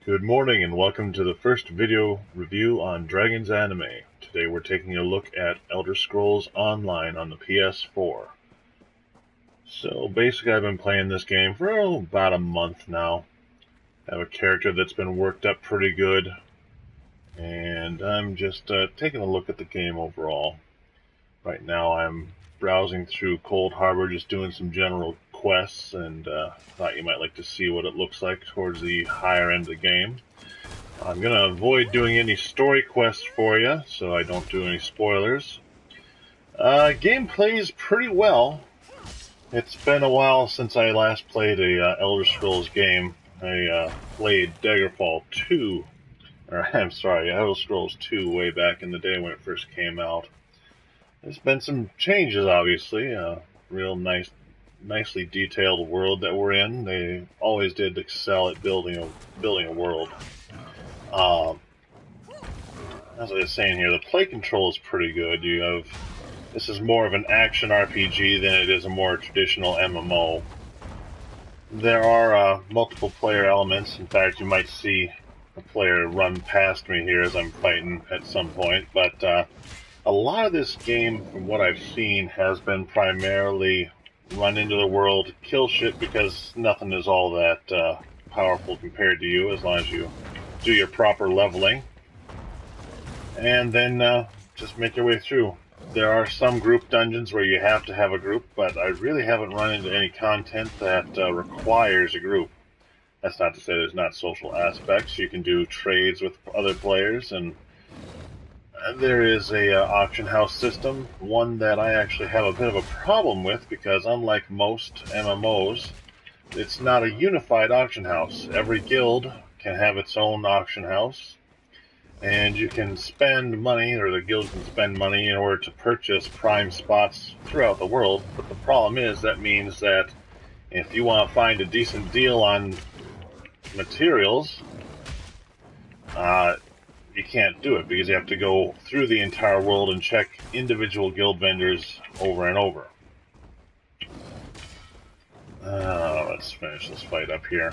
Good morning and welcome to the first video review on Dragon's Anime. Today we're taking a look at Elder Scrolls Online on the PS4. So basically I've been playing this game for about a month now. I have a character that's been worked up pretty good, and I'm just taking a look at the game overall. Right now I'm browsing through Coldharbour, just doing some general quests, and thought you might like to see what it looks like towards the higher end of the game. I'm going to avoid doing any story quests for you, so I don't do any spoilers. Game plays pretty well. It's been a while since I last played a Elder Scrolls game. I played Daggerfall 2, or I'm sorry, Elder Scrolls 2 way back in the day when it first came out. There's been some changes, obviously. Real nicely detailed world that we're in. They always did excel at building a world. As I was saying here, the play control is pretty good. This is more of an action RPG than it is a more traditional MMO. There are multiple player elements. In fact, you might see a player run past me here as I'm fighting at some point. But a lot of this game, from what I've seen, has been primarily run into the world, kill shit, because nothing is all that powerful compared to you as long as you do your proper leveling. And then just make your way through. There are some group dungeons where you have to have a group, but I really haven't run into any content that requires a group. That's not to say there's not social aspects. You can do trades with other players, and there is a auction house system, one that I actually have a bit of a problem with because unlike most MMOs, it's not a unified auction house. Every guild can have its own auction house, and you can spend money, or the guild can spend money in order to purchase prime spots throughout the world. But the problem is that means that if you want to find a decent deal on materials, you can't do it because you have to go through the entire world and check individual guild vendors over and over. Let's finish this fight up here.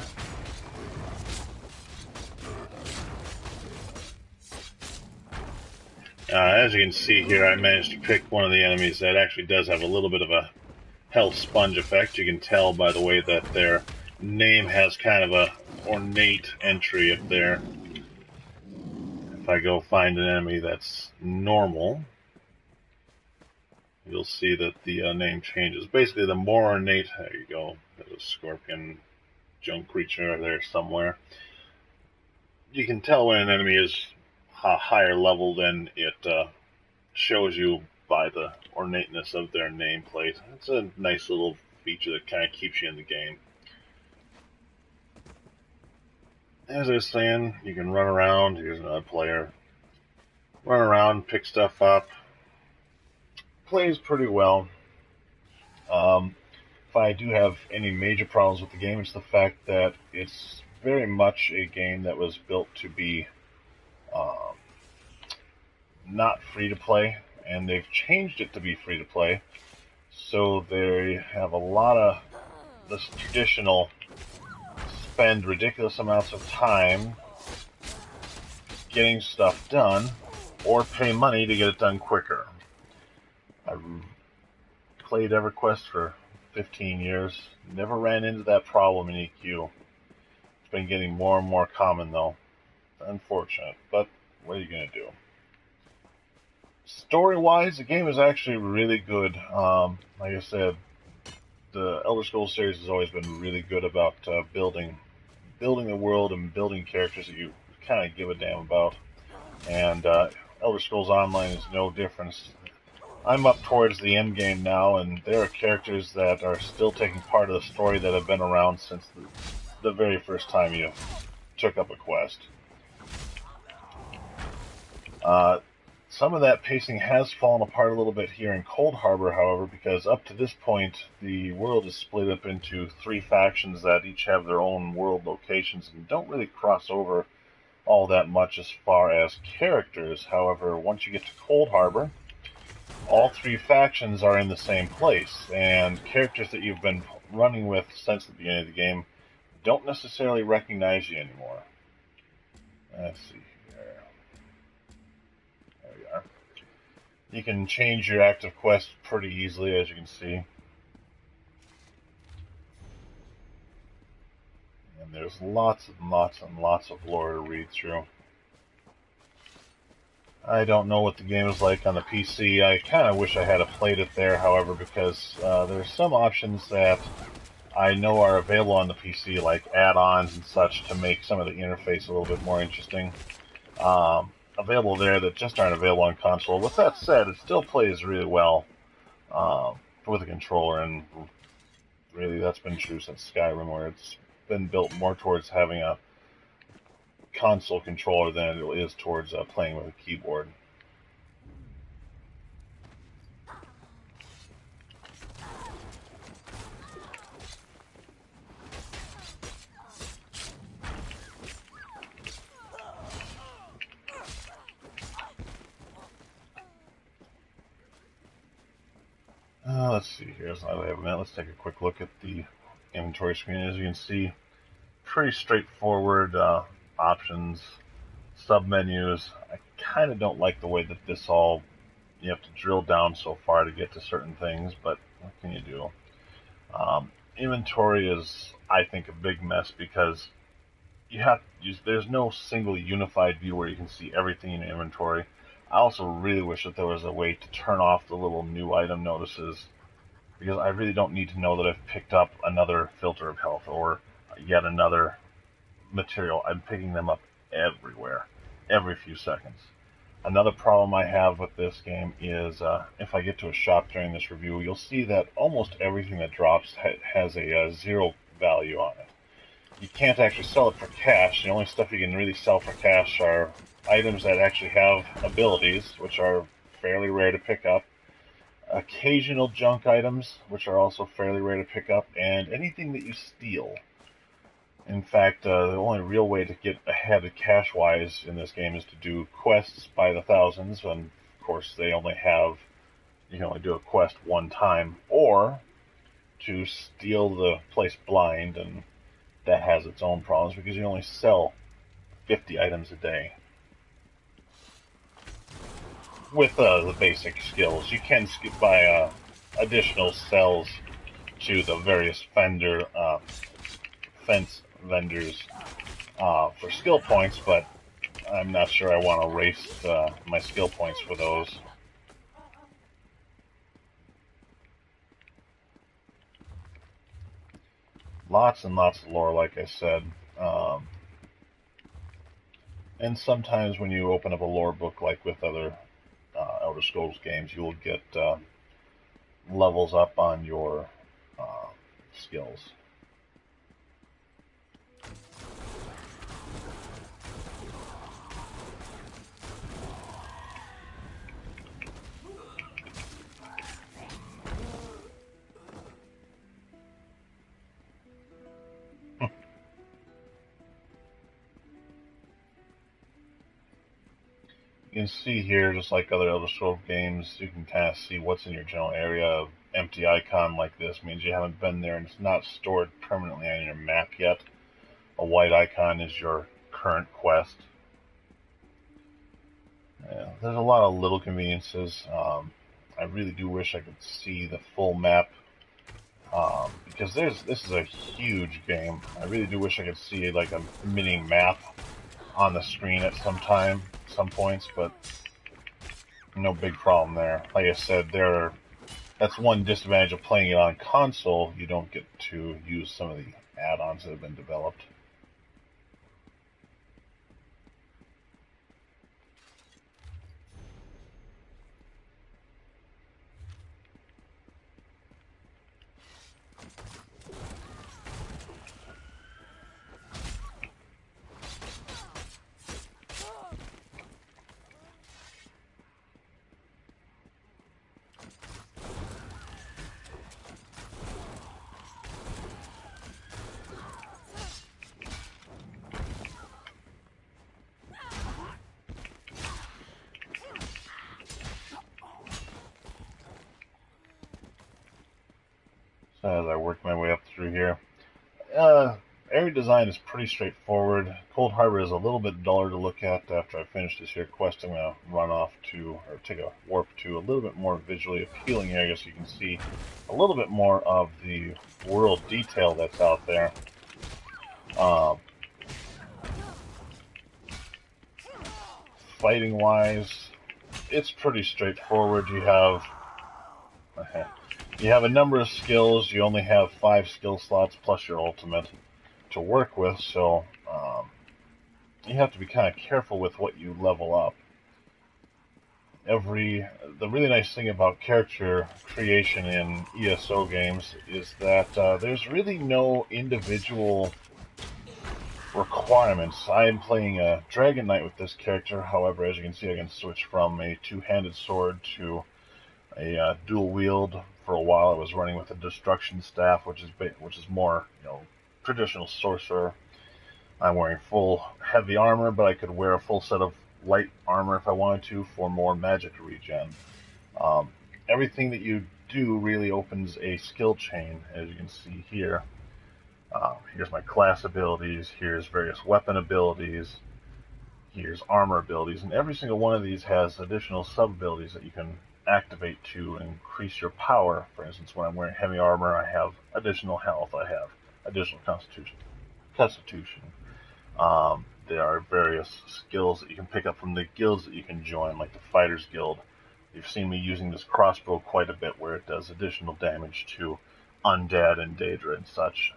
As you can see here, I managed to pick one of the enemies that actually does have a little bit of a health sponge effect. You can tell by the way that their name has kind of a ornate entry up there. If I go find an enemy that's normal, you'll see that the name changes. Basically, the more ornate... There you go. There's a scorpion junk creature there somewhere. You can tell when an enemy is a higher level than it shows you by the ornateness of their nameplate. It's a nice little feature that kind of keeps you in the game. As I was saying, you can run around. Here's another player. Run around, pick stuff up. Plays pretty well. If I do have any major problems with the game, it's the fact that it's very much a game that was built to be not free to play, and they've changed it to be free to play. So they have a lot of this traditional spend ridiculous amounts of time getting stuff done, or pay money to get it done quicker. I've played EverQuest for 15 years, never ran into that problem in EQ. It's been getting more and more common though. Unfortunate, but what are you going to do? Story-wise, the game is actually really good. Like I said, the Elder Scrolls series has always been really good about building the world and building characters that you kind of give a damn about. And Elder Scrolls Online is no different. I'm up towards the end game now, and there are characters that are still taking part of the story that have been around since the very first time you took up a quest. Some of that pacing has fallen apart a little bit here in Coldharbour, however, because up to this point, the world is split up into 3 factions that each have their own world locations and don't really cross over all that much as far as characters. However, once you get to Coldharbour, all 3 factions are in the same place, and characters that you've been running with since the beginning of the game don't necessarily recognize you anymore. Let's see here. There we are. You can change your active quest pretty easily, as you can see. And there's lots and lots and lots of lore to read through. I don't know what the game is like on the PC. I kind of wish I had played it there, however, because there's some options that I know are available on the PC, like add-ons and such, to make some of the interface a little bit more interesting. Available there that just aren't available on console. With that said, it still plays really well with a controller, and really that's been true since Skyrim, where it's been built more towards having a console controller than it is towards playing with a keyboard. Let's see here. So I have a minute. Let's take a quick look at the inventory screen. As you can see, pretty straightforward options, sub-menus. I kind of don't like the way that this all, you have to drill down so far to get to certain things, but what can you do? Inventory is, I think, a big mess because there's no single unified view where you can see everything in your inventory. I also really wish that there was a way to turn off the little new item notices, because I really don't need to know that I've picked up another filter of health or yet another material. I'm picking them up everywhere, every few seconds. Another problem I have with this game is if I get to a shop during this review, you'll see that almost everything that drops has a zero value on it. You can't actually sell it for cash. The only stuff you can really sell for cash are items that actually have abilities, which are fairly rare to pick up, occasional junk items, which are also fairly rare to pick up, and anything that you steal. In fact, the only real way to get ahead cash-wise in this game is to do quests by the thousands, and of course you can only do a quest one time, or to steal the place blind, and that has its own problems because you only sell 50 items a day. With the basic skills, you can buy additional cells to the various fence vendors for skill points, but I'm not sure I want to waste my skill points for those. Lots and lots of lore, like I said. And sometimes when you open up a lore book, like with other Elder Scrolls games, you will get levels up on your skills. You can see here, just like other Elder Scrolls games, you can kind of see what's in your general area. Empty icon like this means you haven't been there and it's not stored permanently on your map yet. A white icon is your current quest. Yeah, there's a lot of little conveniences. I really do wish I could see the full map, because this is a huge game. I really do wish I could see like a mini map on the screen at some points, but no big problem there. Like I said, that's one disadvantage of playing it on console. You don't get to use some of the add-ons that have been developed. So as I work my way up through here, area design is pretty straightforward. Cold Harbor is a little bit duller to look at. After I finish this here quest, I'm going to run off to, or take a warp to a little bit more visually appealing area so you can see a little bit more of the world detail that's out there. Fighting-wise, it's pretty straightforward. You have a number of skills. You only have 5 skill slots plus your ultimate to work with, so you have to be kind of careful with what you level up. The really nice thing about character creation in ESO games is that there's really no individual requirements. I am playing a Dragon Knight with this character. However, as you can see, I can switch from a two-handed sword to a dual wield. For a while, I was running with a destruction staff, which is more, traditional sorcerer. I'm wearing full heavy armor, but I could wear a full set of light armor if I wanted to for more magic regen. Everything that you do really opens a skill chain, as you can see here. Here's my class abilities, here's various weapon abilities, here's armor abilities, and every single one of these has additional sub-abilities that you can activate to increase your power. For instance, when I'm wearing heavy armor, I have additional health, I have additional constitution. There are various skills that you can pick up from the guilds that you can join, like the Fighters Guild. You've seen me using this crossbow quite a bit, where it does additional damage to undead and Daedra and such.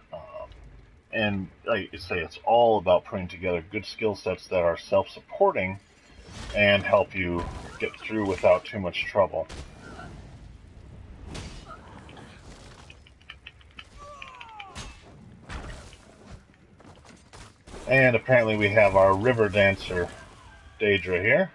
And like you say, it's all about putting together good skill sets that are self-supporting and help you get through without too much trouble. And apparently we have our river dancer, Daedra, here.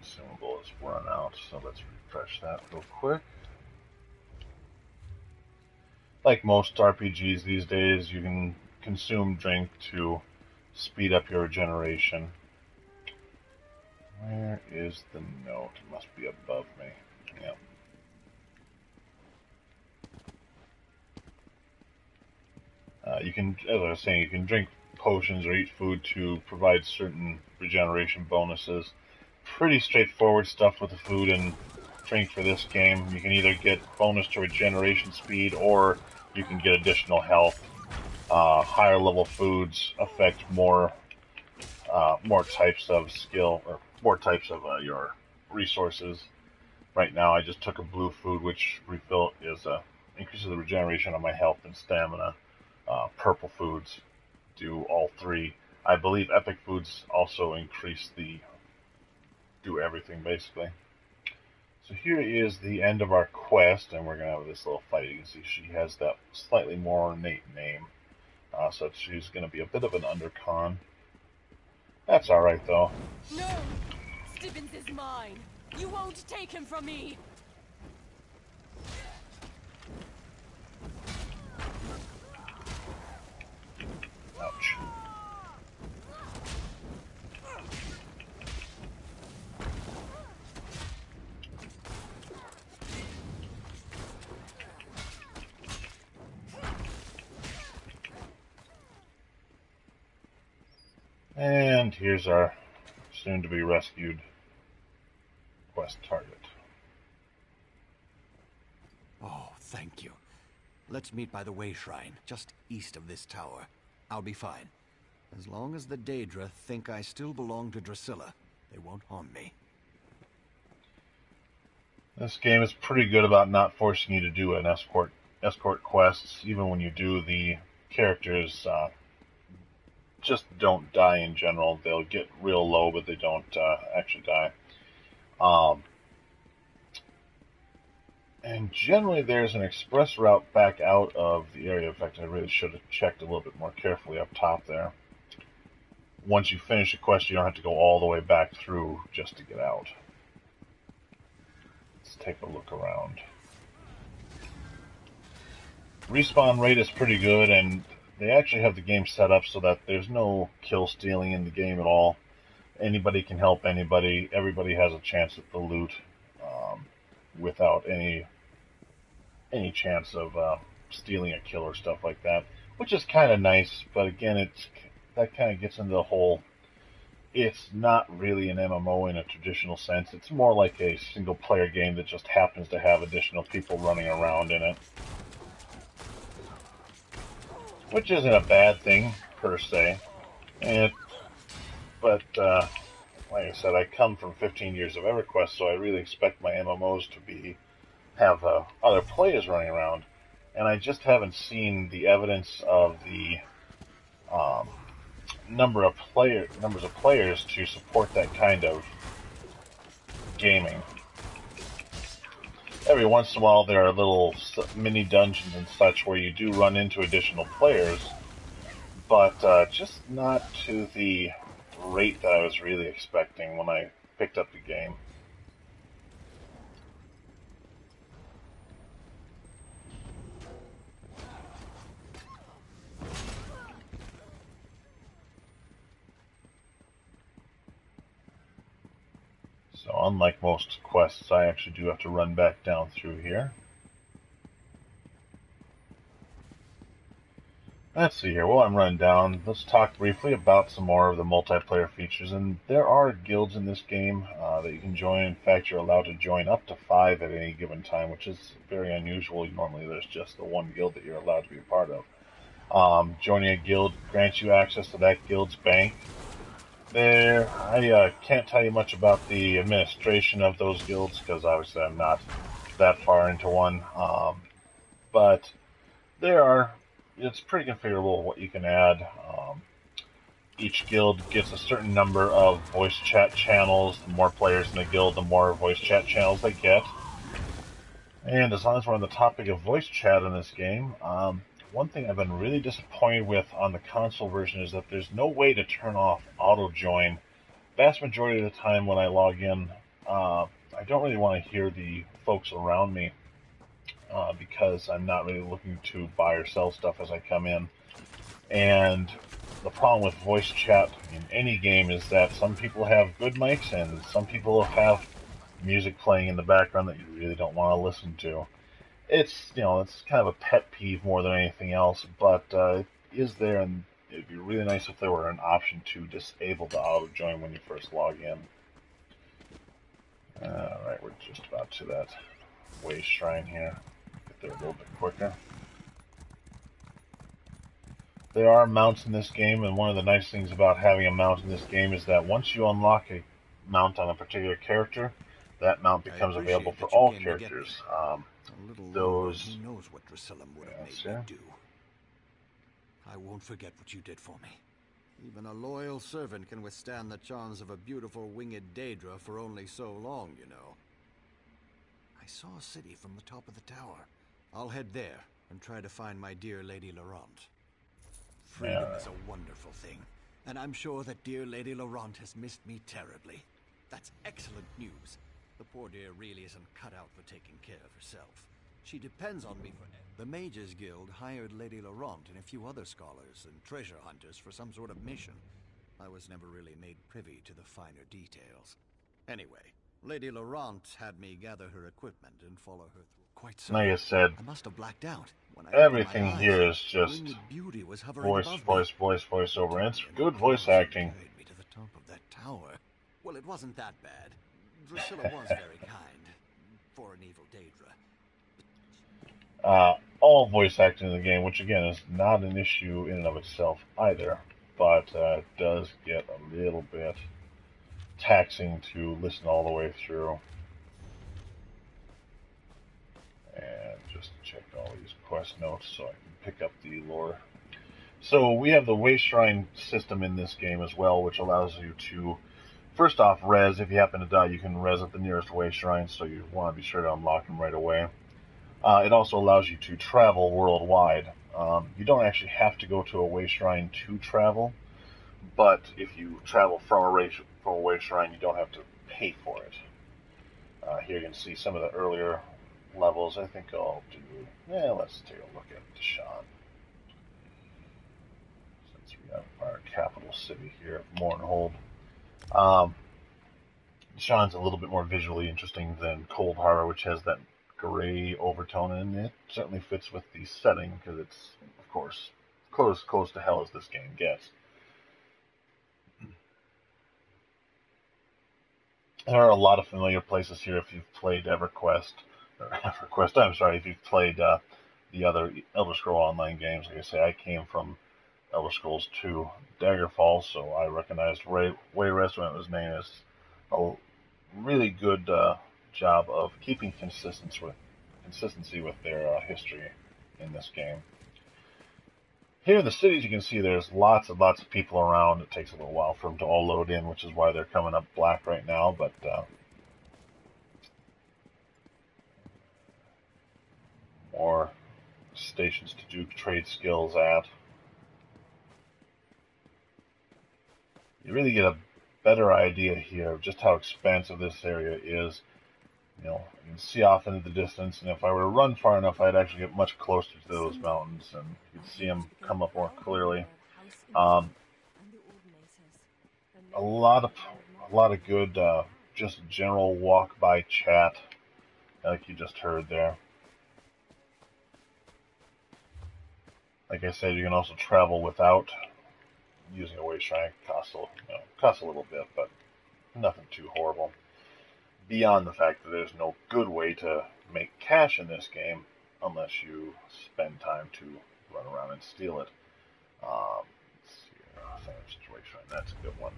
Consumable is run out, so let's refresh that real quick. Like most RPGs these days, you can consume drink to speed up your regeneration. Where is the note? It must be above me. Yep. You can, as I was saying, you can drink potions or eat food to provide certain regeneration bonuses. Pretty straightforward stuff with the food and drink for this game. You can either get bonus to regeneration speed, or you can get additional health. Higher level foods affect more types of skill, or more types of your resources. Right now, I just took a blue food, which increases the regeneration of my health and stamina. Purple foods do all three. I believe epic foods also do everything, basically. So here is the end of our quest, and we're going to have this little fight. You can see she has that slightly more ornate name, so she's going to be a bit of an undercon. That's alright, though. No! Stibbins is mine! You won't take him from me! Ouch. And here's our soon-to-be rescued quest target. Oh, thank you. Let's meet by the Way Shrine, just east of this tower. I'll be fine. As long as the Daedra think I still belong to Drusilla, they won't harm me. This game is pretty good about not forcing you to do an escort quests. Even when you do, the characters just don't die in general. They'll get real low, but they don't actually die. And generally there's an express route back out of the area. In fact, I really should have checked a little bit more carefully up top there. once you finish a quest, you don't have to go all the way back through just to get out. Let's take a look around. Respawn rate is pretty good, and they actually have the game set up so that there's no kill stealing in the game at all. Anybody can help anybody. Everybody has a chance at the loot without any chance of stealing a kill or stuff like that, which is kind of nice. But again, that kind of gets into the whole. It's not really an MMO in a traditional sense. It's more like a single-player game that just happens to have additional people running around in it, which isn't a bad thing per se. But like I said, I come from 15 years of EverQuest, so I really expect my MMOs to have other players running around, and I just haven't seen the evidence of the numbers of players to support that kind of gaming. Every once in a while, there are little mini dungeons and such where you do run into additional players, but just not to the rate that I was really expecting when I picked up the game. So unlike most quests, I actually do have to run back down through here. Let's see here, while I'm running down, let's talk briefly about some more of the multiplayer features. And there are guilds in this game that you can join. In fact, you're allowed to join up to 5 at any given time, which is very unusual. Normally there's just the one guild that you're allowed to be a part of. Joining a guild grants you access to that guild's bank. I can't tell you much about the administration of those guilds, because obviously I'm not that far into one. But it's pretty configurable what you can add. Each guild gets a certain number of voice chat channels. The more players in the guild, the more voice chat channels they get. And as long as we're on the topic of voice chat in this game, one thing I've been really disappointed with on the console version is that there's no way to turn off auto join. Vast majority of the time when I log in, I don't really want to hear the folks around me because I'm not really looking to buy or sell stuff as I come in. And the problem with voice chat in any game is that some people have good mics and some people have music playing in the background that you really don't want to listen to. It's kind of a pet peeve more than anything else, but it is there, and it'd be really nice if there were an option to disable the auto join when you first log in. Alright, we're just about to that way shrine here. Get there a little bit quicker. There are mounts in this game, and one of the nice things about having a mount in this game is that once you unlock a mount on a particular character, that mount becomes available for all characters. Who knows what Drusilla would have made me do. I won't forget what you did for me. Even a loyal servant can withstand the charms of a beautiful winged Daedra for only so long, you know. I saw a city from the top of the tower. I'll head there and try to find my dear Lady Laurent. Freedom is a wonderful thing, and I'm sure that dear Lady Laurent has missed me terribly. That's excellent news. The poor dear really isn't cut out for taking care of herself. She depends on me for everything. The Mages Guild hired Lady Laurent and a few other scholars and treasure hunters for some sort of mission. I was never really made privy to the finer details. Anyway, Lady Laurent had me gather her equipment and follow her through. Quite so. Like I said, I must have blacked out. When I everything here is just beauty was voice over, and it's good voice acting. Carried me to the top of that tower. Well, it wasn't that bad. Drusilla was very kind for an evil Daedra. All voice acting in the game, which again is not an issue in and of itself either, but it does get a little bit taxing to listen all the way through. And just check all these quest notes so I can pick up the lore. So we have the way shrine system in this game as well, which allows you to, first off, res. If you happen to die, you can res at the nearest way shrine, so you want to be sure to unlock them right away. It also allows you to travel worldwide. You don't actually have to go to a way shrine to travel, but if you travel from a way shrine, you don't have to pay for it. Here you can see some of the earlier levels. I think I'll do. Yeah, let's take a look at Deshaan, since we have our capital city here of Mournhold. Deshaan's a little bit more visually interesting than Coldharbour, which has that gray overtone, and it certainly fits with the setting because it's, of course, close to hell as this game gets. There are a lot of familiar places here if you've played EverQuest. I'm sorry, if you've played the other Elder Scrolls Online games. Like I say, I came from Elder Scrolls 2 Daggerfall, so I recognized Wayrest when it was named as a really good job of keeping consistency with their history in this game. Here in the cities, you can see there's lots and lots of people around. It takes a little while for them to all load in, which is why they're coming up black right now, but more stations to do trade skills at. You really get a better idea here of just how expansive this area is. You know, you can see off into the distance, and if I were to run far enough, I'd actually get much closer to those mountains, and you'd see them come up more clearly. A lot of good, just general walk-by chat, like you just heard there. Like I said, you can also travel without using a way shrine. Costs a little bit, but nothing too horrible. Beyond the fact that there's no good way to make cash in this game unless you spend time to run around and steal it. Let's see, situation. That's a good one.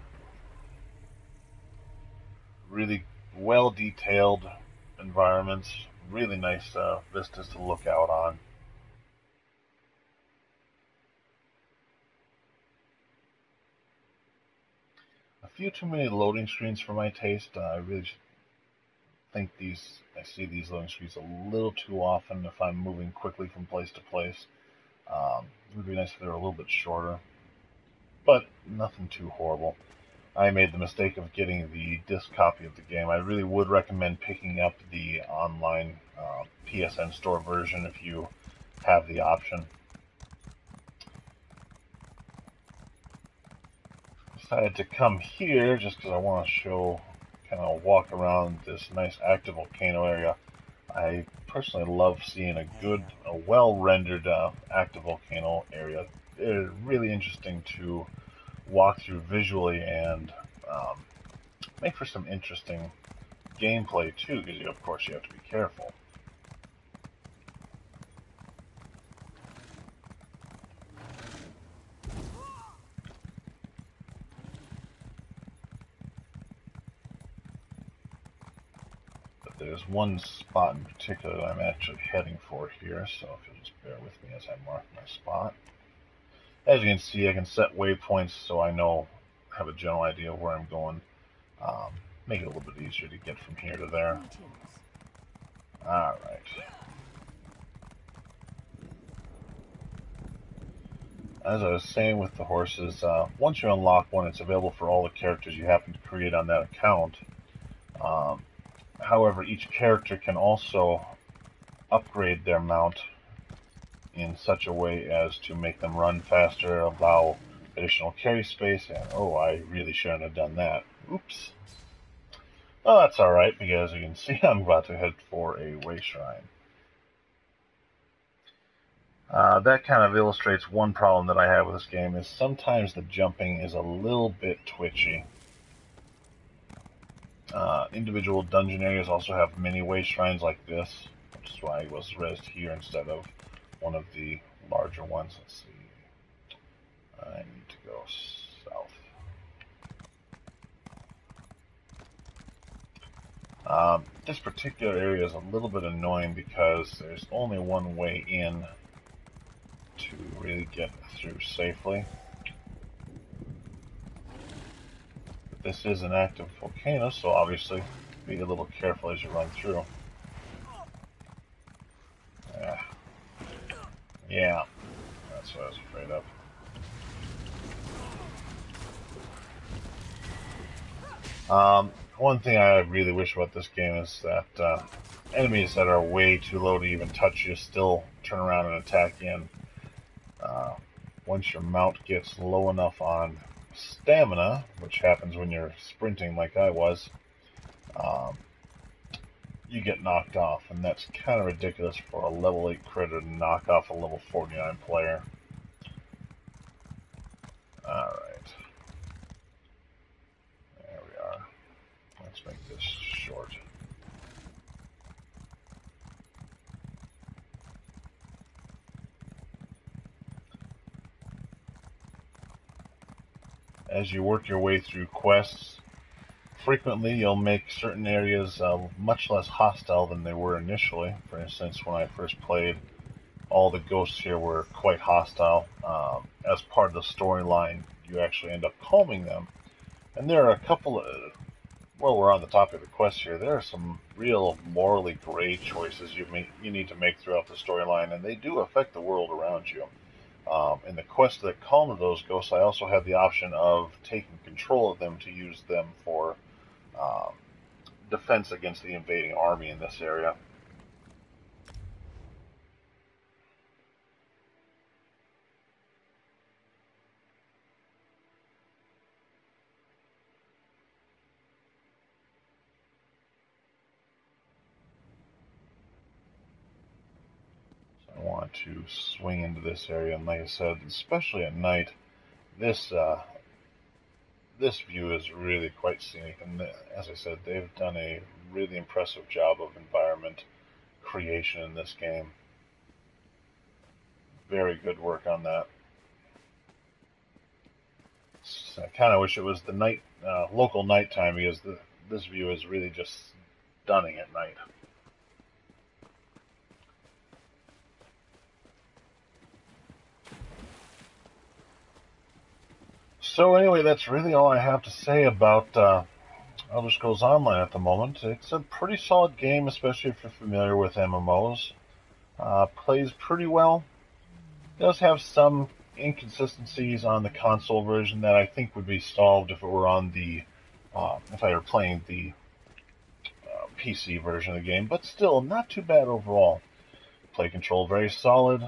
Really well detailed environments, really nice vistas to look out on. A few too many loading screens for my taste. I really I see these loading screens a little too often if I'm moving quickly from place to place. It would be nice if they were a little bit shorter, but nothing too horrible. I made the mistake of getting the disc copy of the game. I really would recommend picking up the online PSN Store version if you have the option. Decided to come here just because I want to kind of walk around this nice active volcano area. I personally love seeing a well-rendered active volcano area. It's really interesting to walk through visually and make for some interesting gameplay too, because of course you have to be careful. There's one spot in particular that I'm actually heading for here, so if you'll just bear with me as I mark my spot. As you can see, I can set waypoints so I have a general idea of where I'm going. Make it a little bit easier to get from here to there. Alright. As I was saying with the horses, once you unlock one, it's available for all the characters you happen to create on that account. However, each character can also upgrade their mount in such a way as to make them run faster, allow additional carry space, and oh, I really shouldn't have done that. Oops. Well, that's alright, because as you can see, I'm about to head for a way shrine. That kind of illustrates one problem that I have with this game, is sometimes the jumping is a little bit twitchy. Individual dungeon areas also have mini way shrines like this, which is why I was rezzed here instead of one of the larger ones. Let's see. I need to go south. This particular area is a little bit annoying because there's only one way in to really get through safely. This is an active volcano, so obviously be a little careful as you run through. Yeah, that's what I was afraid of. One thing I really wish about this game is that enemies that are way too low to even touch you still turn around and attack you. And once your mount gets low enough on stamina, which happens when you're sprinting like I was, um, you get knocked off, and that's kind of ridiculous for a level 8 critter to knock off a level 49 player. Alright. There we are. Let's make this short. As you work your way through quests, frequently you'll make certain areas much less hostile than they were initially. For instance, when I first played, all the ghosts here were quite hostile. As part of the storyline, you actually end up calming them. And there are a couple of, well, we're on the topic of the quest here, there are some real morally gray choices you need to make throughout the storyline, and they do affect the world around you. In the quest that calmed those ghosts, I also had the option of taking control of them to use them for um, defense against the invading army in this area. I want to swing into this area, and like I said, especially at night, this this view is really quite scenic. And as I said, they've done a really impressive job of environment creation in this game. Very good work on that. I kind of wish it was the night, local nighttime, because this view is really just stunning at night. So anyway, that's really all I have to say about Elder Scrolls Online at the moment. It's a pretty solid game, especially if you're familiar with MMOs. Plays pretty well. Does have some inconsistencies on the console version that I think would be solved if it were on the if I were playing the PC version of the game, but still not too bad overall. Play control very solid,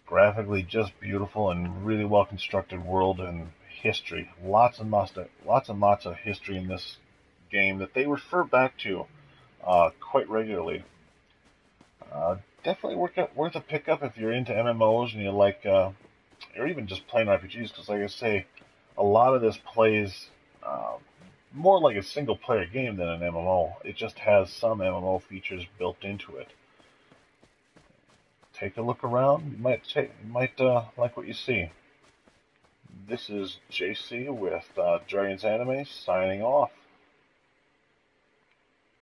graphically just beautiful, and really well constructed world and history. Lots and lots of history in this game that they refer back to quite regularly. Definitely worth a pickup if you're into MMOs and you like, or even just plain RPGs. Because, like I say, a lot of this plays more like a single player game than an MMO. It just has some MMO features built into it. Take a look around. You might like what you see. This is JC with Dragons Anime signing off.